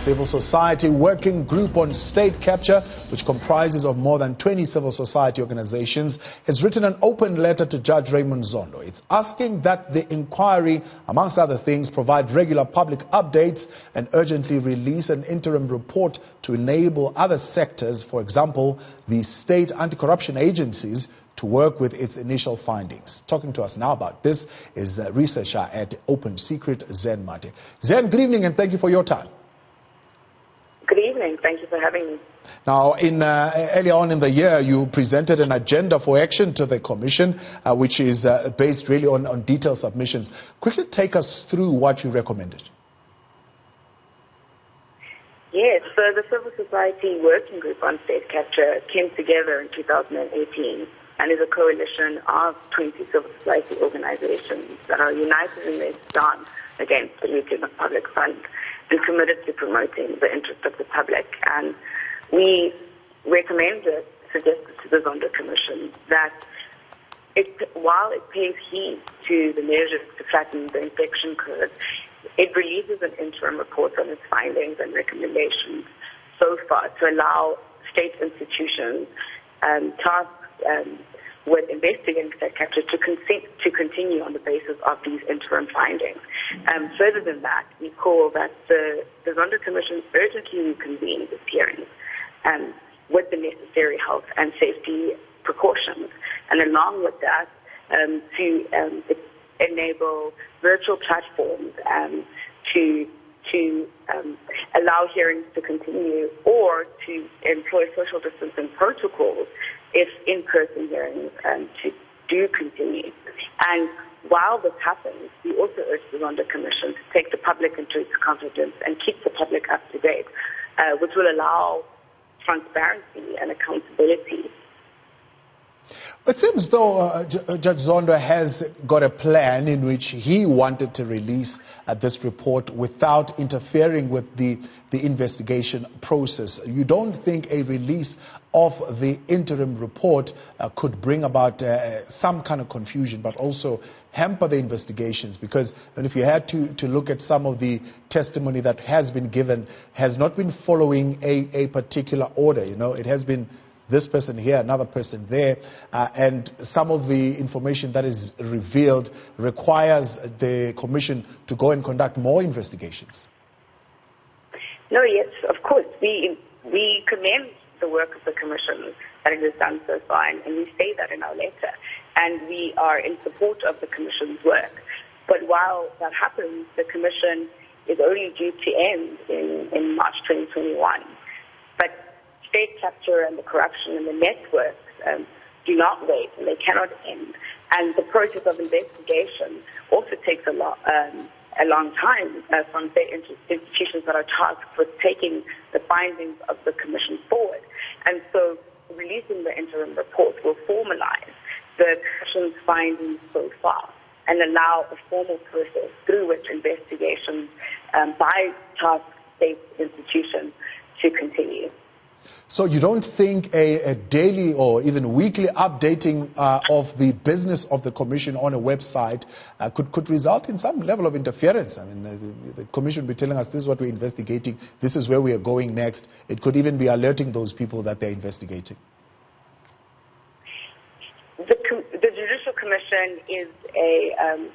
Civil Society Working Group on State Capture, which comprises of more than 20 civil society organizations, has written an open letter to Judge Raymond Zondo. It's asking that the inquiry, amongst other things, provide regular public updates and urgently release an interim report to enable other sectors, for example, the state anti-corruption agencies, to work with its initial findings. Talking to us now about this is a researcher at Open Secrete, Zen Mathe. Zen, good evening and thank you for your time. Good evening. Thank you for having me. Now, earlier on in the year, you presented an agenda for action to the Commission, which is based really on detailed submissions. Quickly take us through what you recommended. Yes, so the Civil Society Working Group on State Capture came together in 2018 and is a coalition of 20 civil society organizations that are united in their stance against the looting of public funds and committed to promoting the interest of the public. And we suggested to the Zondo Commission that while it pays heed to the measures to flatten the infection curve, it releases an interim report on its findings and recommendations so far to allow state institutions tasked with investigating state capture to continue on the basis of these interim findings. Further than that, we call that the Zondo Commission urgently reconvene this hearing with the necessary health and safety precautions, and along with that, to enable virtual platforms to allow hearings to continue, or to employ social distancing protocols if in-person hearings do continue. And while this happens, we also urge the Zondo Commission to take the public into its confidence and keep the public up to date, which will allow transparency and accountability. It seems though Judge Zondo has got a plan in which he wanted to release this report without interfering with the investigation process. You don't think a release of the interim report could bring about some kind of confusion, but also hamper the investigations? Because if you had to look at some of the testimony that has been given, has not been following a particular order. You know, it has been this person here, another person there, and some of the information that is revealed requires the Commission to go and conduct more investigations. No, yes, of course. We commend the work of the Commission that it has done so far, and we say that in our letter, and we are in support of the Commission's work. But while that happens, the Commission is only due to end in March 2021. But state capture and the corruption in the networks do not wait, and they cannot end. And the process of investigation also takes a long time from state institutions that are tasked with taking the findings of the Commission forward. And so releasing the interim report will formalize the Commission's findings so far and allow a formal process through which investigations by tasked state institutions to continue. So you don't think a daily or even weekly updating of the business of the Commission on a website could result in some level of interference? I mean, the Commission will be telling us this is what we're investigating, this is where we are going next. It could even be alerting those people that they're investigating. The Judicial Commission is a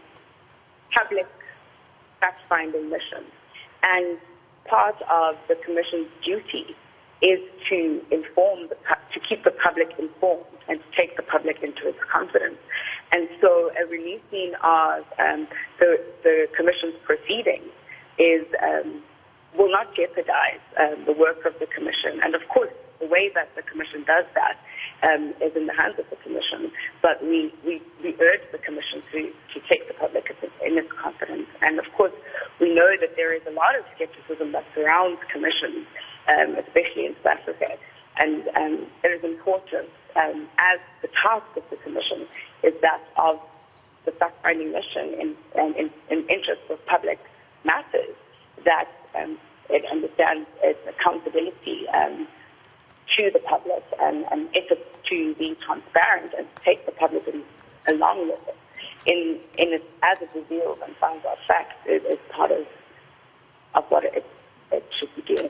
public fact-finding mission, and part of the Commission's duty is to keep the public informed and to take the public into its confidence. And so a releasing of the Commission's proceedings will not jeopardize the work of the Commission. And of course, the way that the Commission does that is in the hands of the Commission. But we urge the Commission to take the public in its confidence. And of course, we know that there is a lot of skepticism that surrounds commissions, especially in South Africa. And it is important, as the task of the Commission is that of the fact-finding mission in interest of public matters, that it understands its accountability to the public and efforts to be transparent and to take the public along with it. As it reveals and finds out facts, is part of what it that should be doing.